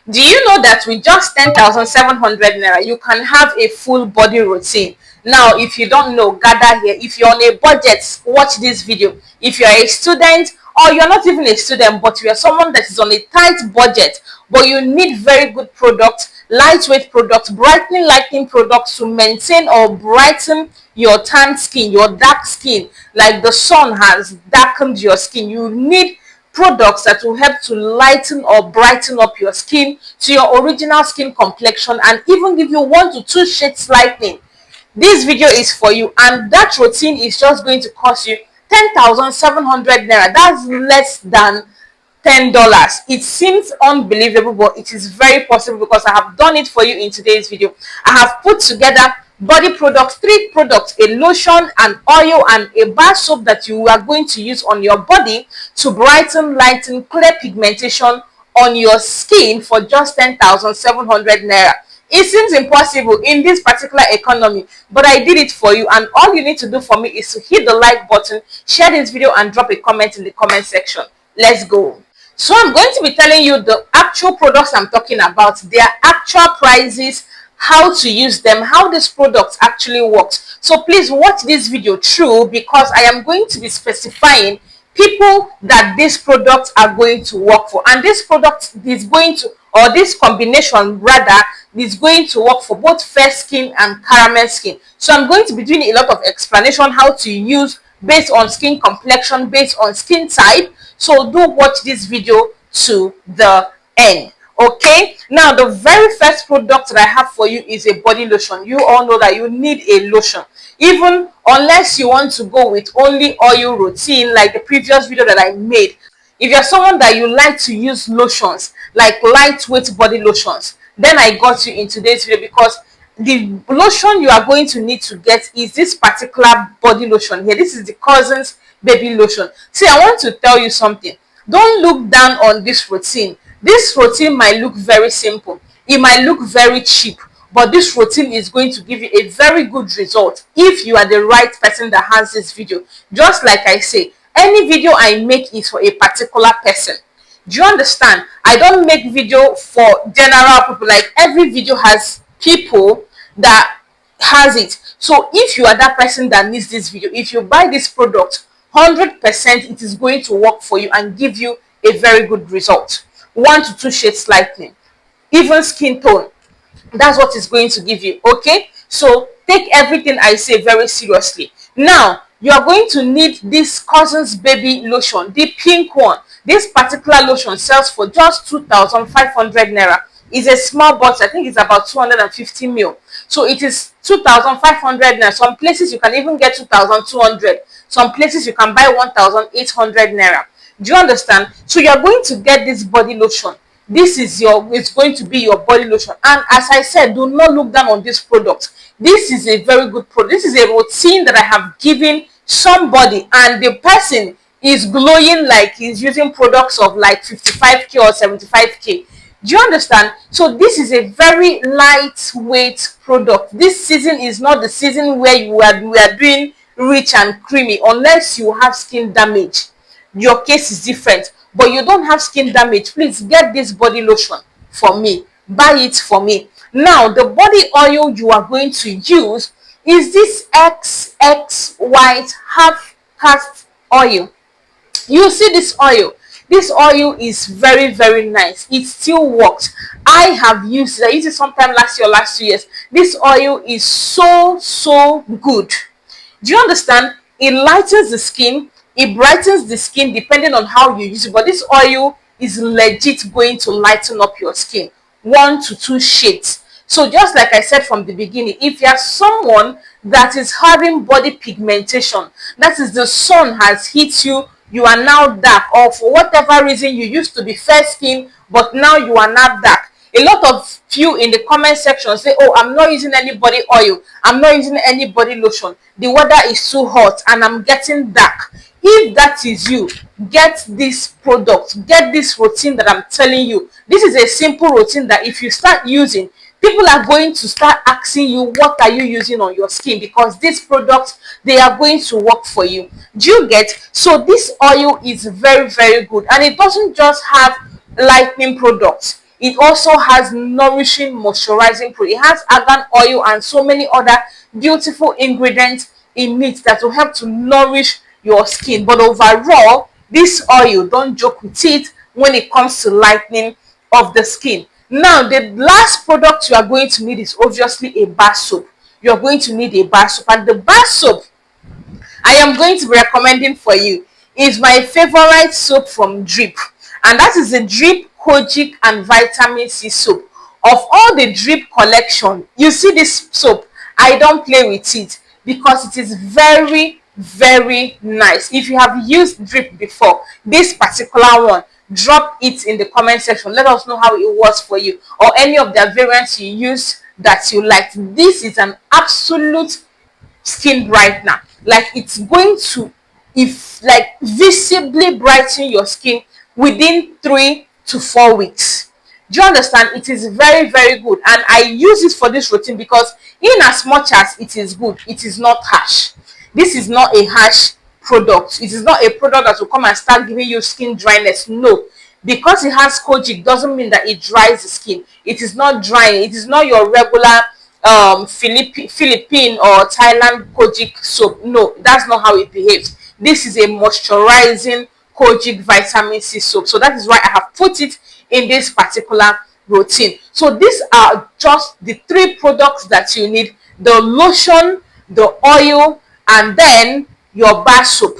Do you know that with just 10,700 naira, you can have a full body routine? Now, if you don't know, gather here. If you're on a budget, watch this video. If you're a student, or you're not even a student, but you're someone that is on a tight budget, but you need very good products, lightweight products, brightening lighting products to maintain or brighten your tan skin, your dark skin, like the sun has darkened your skin. You need products that will help to lighten or brighten up your skin to your original skin complexion, and even give you 1 to 2 shades lightening. This video is for you, and that routine is just going to cost you 10,700 naira. That's less than $10. It seems unbelievable, but it is very possible because I have done it for you in today's video. I have put together body products, 3 products, a lotion, an oil, and a bar soap that you are going to use on your body to brighten, lighten, clear pigmentation on your skin for just 10,700 naira. It seems impossible in this particular economy, but I did it for you, and all you need to do for me is to hit the like button, share this video, and drop a comment in the comment section. Let's go. So I'm going to be telling you the actual products I'm talking about, their actual prices, how to use them, how this product actually works. So please watch this video through, because I am going to be specifying people that these products are going to work for, and this product is going to, or this combination rather, is going to work for both fair skin and caramel skin. So I'm going to be doing a lot of explanation how to use based on skin complexion, based on skin type. So do watch this video to the end. Okay, now the very first product that I have for you is a body lotion. You all know that you need a lotion, even unless you want to go with only oil routine like the previous video that I made. If you're someone that you like to use lotions, like lightweight body lotions, then I got you in today's video, because the lotion you are going to need to get is this particular body lotion here. This is the Cussons baby lotion. See, I want to tell you something. Don't look down on this routine. This routine might look very simple, it might look very cheap, but this routine is going to give you a very good result if you are the right person that has this video. Just like I say, any video I make is for a particular person. Do you understand? I don't make video for general people. Like, every video has people that has it. So if you are that person that needs this video, if you buy this product, 100% it is going to work for you and give you a very good result. 1 to 2 shades lightening, even skin tone. That's what it's going to give you. Okay, so take everything I say very seriously. Now you are going to need this Cussons baby lotion, the pink one. This particular lotion sells for just 2,500 naira. It's a small box. I think it's about 250 ml. So it is 2,500 naira. Some places you can even get 2,200. Some places you can buy 1,800 naira. Do you understand? So you are going to get this body lotion. This is it's going to be your body lotion. And as I said, do not look down on this product. This is a very good product. This is a routine that I have given somebody, and the person is glowing like he's using products of like 55k or 75k. Do you understand? So this is a very lightweight product. This season is not the season where we are doing rich and creamy, unless you have skin damage. Your case is different, but you don't have skin damage. Please get this body lotion for me. Buy it for me. Now the body oil you are going to use is this XX white half cast oil. You see this oil. This oil is very, very nice. It still works. I have used it. I used it sometime last year or last 2 years. This oil is so good. Do you understand? It lightens the skin, it brightens the skin depending on how you use it. But this oil is legit going to lighten up your skin. 1 to 2 shades. So just like I said from the beginning, if you are someone that is having body pigmentation, that is, the sun has hit you, you are now dark, or for whatever reason you used to be fair skin but now you are not dark. A lot of you in the comment section say, oh, I'm not using any body oil, I'm not using any body lotion, the weather is too hot and I'm getting dark. If that is you, get this product, get this routine that I'm telling you. This is a simple routine that if you start using, people are going to start asking you, what are you using on your skin? Because these products, they are going to work for you. Do you get? So this oil is very, very good, and it doesn't just have lightening products. It also has nourishing moisturizing product. It has argan oil and so many other beautiful ingredients in it that will help to nourish your skin. But overall, this oil, don't joke with it when it comes to lightening of the skin. Now, the last product you are going to need is obviously a bar soap. You're going to need a bar soap, and the bar soap I am going to be recommending for you is my favorite soap from Drip, and that is the Drip Kojic and Vitamin C soap. Of all the Drip collection, you see this soap, I don't play with it because it is very, very nice. If you have used Drip before, this particular one, drop it in the comment section. Let us know how it was for you, or any of the variants you use that you liked. This is an absolute skin brightener. Like, it's going to, if like, visibly brighten your skin within 3 to 4 weeks. Do you understand? It is very, very good, and I use it for this routine because in as much as it is good, it is not harsh. This is not a harsh product. It is not a product that will come and start giving you skin dryness. No, because it has Kojic doesn't mean that it dries the skin. It is not drying. It is not your regular Philippine or Thailand Kojic soap. No, that's not how it behaves. This is a moisturizing Kojic vitamin C soap. So that is why I have put it in this particular routine. So these are just the 3 products that you need: the lotion, the oil, and then your bar soap.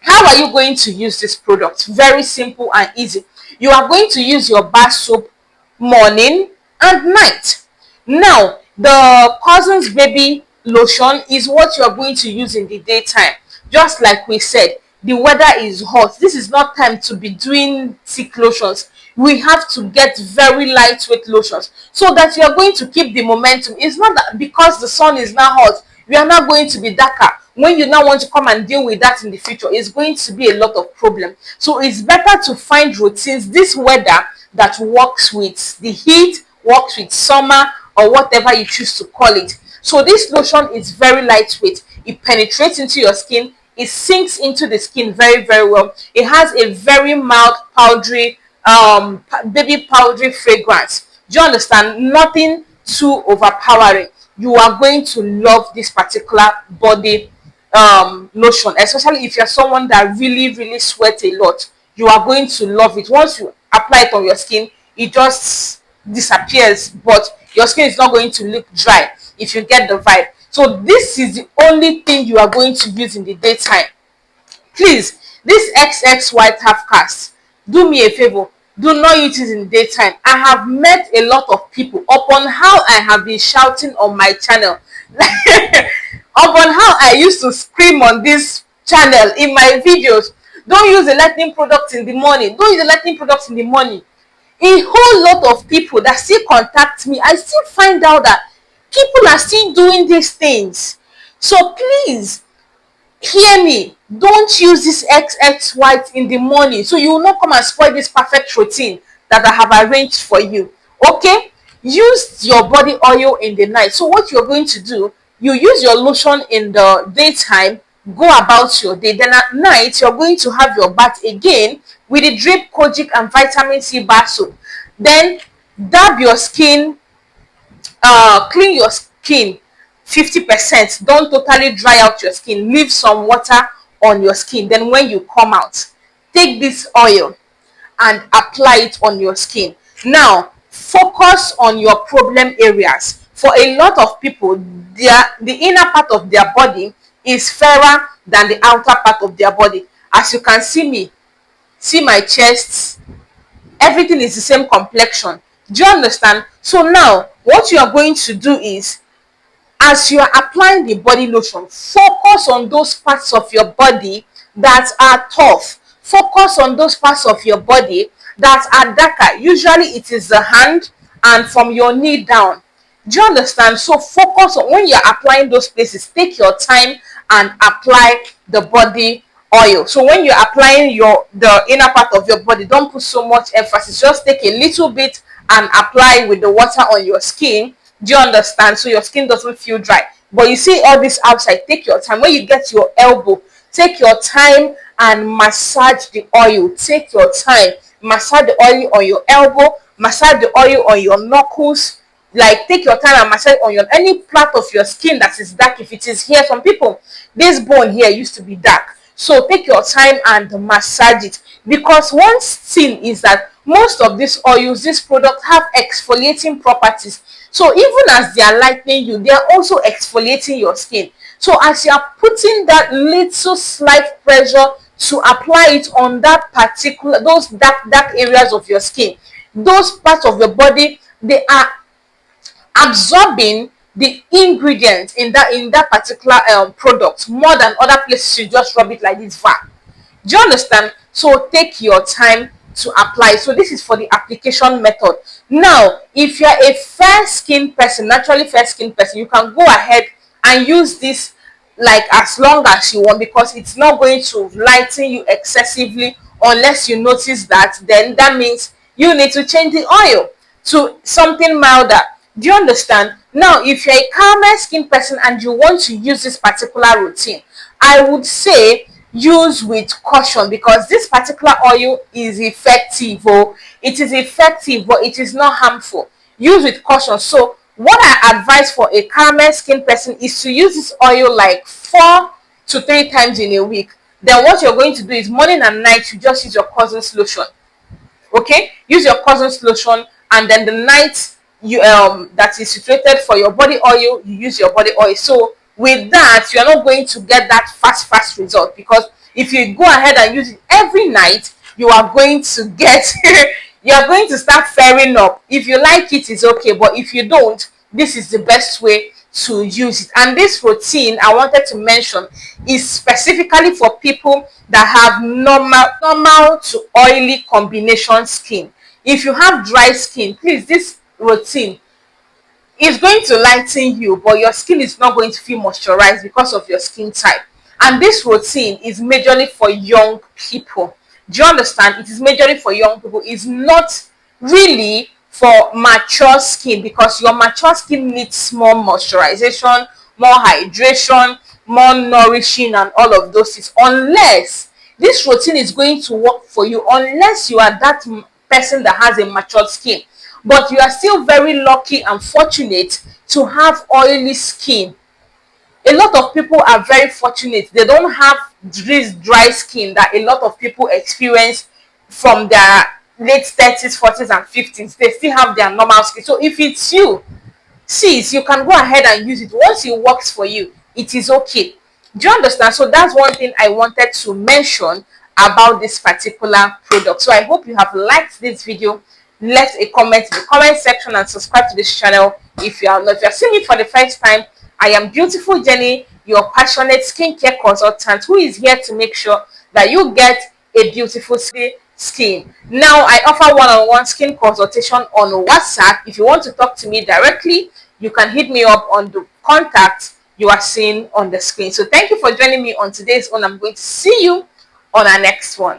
How are you going to use this product? Very simple and easy. You are going to use your bar soap morning and night. Now, the Cussons baby lotion is what you are going to use in the daytime. Just like we said, the weather is hot. This is not time to be doing thick lotions. We have to get very lightweight lotions so that you are going to keep the momentum. It's not that because the sun is now hot, we are not going to be darker. When you now want to come and deal with that in the future, it's going to be a lot of problem. So it's better to find routines this weather that works with the heat, works with summer, or whatever you choose to call it. So this lotion is very lightweight. It penetrates into your skin. It sinks into the skin very, very well. It has a very mild powdery, baby powdery fragrance. Do you understand? Nothing too overpowering. You are going to love this particular body lotion, especially if you're someone that really, really sweats a lot. You are going to love it. Once you apply it on your skin, it just disappears, but your skin is not going to look dry, if you get the vibe. So this is the only thing you are going to use in the daytime. Please, this XX white half cast, do me a favor, do not use it in the daytime. I have met a lot of people upon how I have been shouting on my channel upon how I used to scream on this channel in my videos. Don't use the lightening products in the morning. Don't use the lightening products in the morning. A whole lot of people that still contact me, I still find out that people are still doing these things. So please, hear me. Don't use this XX white in the morning, so you will not come and spoil this perfect routine that I have arranged for you. Okay? Use your body oil in the night. So what you're going to do, you use your lotion in the daytime, go about your day. Then at night, you're going to have your bath again with the Drip Kojic and Vitamin C bar soap. Then dab your skin, clean your skin 50%. Don't totally dry out your skin. Leave some water on your skin. Then when you come out, take this oil and apply it on your skin. Now, focus on your problem areas. For a lot of people, the inner part of their body is fairer than the outer part of their body. As you can see me, see my chest, everything is the same complexion. Do you understand? So now, what you are going to do is, as you are applying the body lotion, focus on those parts of your body that are tough. Focus on those parts of your body that are darker. Usually it is the hand and from your knee down. Do you understand? So focus on, when you're applying those places, take your time and apply the body oil. So when you're applying the inner part of your body, don't put so much emphasis. Just take a little bit and apply with the water on your skin. Do you understand? So your skin doesn't feel dry. But you see all this outside, take your time. When you get your elbow, take your time and massage the oil. Take your time. massage the oil on your elbow, massage the oil on your knuckles. Like, take your time and massage on your any part of your skin that is dark. If it is here, some people, this bone here used to be dark, so take your time and massage it, because one thing is that most of these oils, this product, have exfoliating properties. So even as they are lightening you, they are also exfoliating your skin. So as you are putting that little slight pressure to apply it on that particular, those dark areas of your skin, those parts of your body, they are absorbing the ingredients in that particular product more than other places. You just rub it like this. Do you understand? So take your time to apply. So this is for the application method. Now, if you're a fair skin person, naturally fair skin person, you can go ahead and use this like as long as you want, because it's not going to lighten you excessively. Unless you notice that, then that means you need to change the oil to something milder. Do you understand? Now, if you're a calmer skin person and you want to use this particular routine, I would say use with caution, because this particular oil is effective. Oh, it is effective, but it is not harmful. Use with caution. So what I advise for a calmer skin person is to use this oil like 4 to 3 times in a week. Then what you're going to do is morning and night, you just use your Cussons lotion. Okay, use your Cussons lotion, and then the night you that is situated for your body oil, you use your body oil. So with that, you are not going to get that fast result, because if you go ahead and use it every night, you are going to get you are going to start fairing up. If you like it, it's okay, but if you don't, this is the best way to use it. And this routine I wanted to mention is specifically for people that have normal to oily combination skin. If you have dry skin, please, this routine is going to lighten you, but your skin is not going to feel moisturized because of your skin type. And this routine is majorly for young people. Do you understand? It is majorly for young people. It's not really for mature skin, because your mature skin needs more moisturization, more hydration, more nourishing, and all of those things. Unless this routine is going to work for you, unless you are that person that has a matured skin, but you are still very lucky and fortunate to have oily skin. A lot of people are very fortunate. They don't have this dry skin that a lot of people experience from their late 30s, 40s, and 50s. They still have their normal skin. So if it's you, sis, you can go ahead and use it. Once it works for you, it is okay. Do you understand? So that's one thing I wanted to mention about this particular product. So I hope you have liked this video. Let a comment in the comment section and subscribe to this channel if you are not. If you are seeing me for the first time, I am Beautiful Jenny, your passionate skincare consultant, who is here to make sure that you get a beautiful skin. Now, I offer one-on-one skin consultation on WhatsApp. If you want to talk to me directly, you can hit me up on the contact you are seeing on the screen. So thank you for joining me on today's one. I'm going to see you on our next one.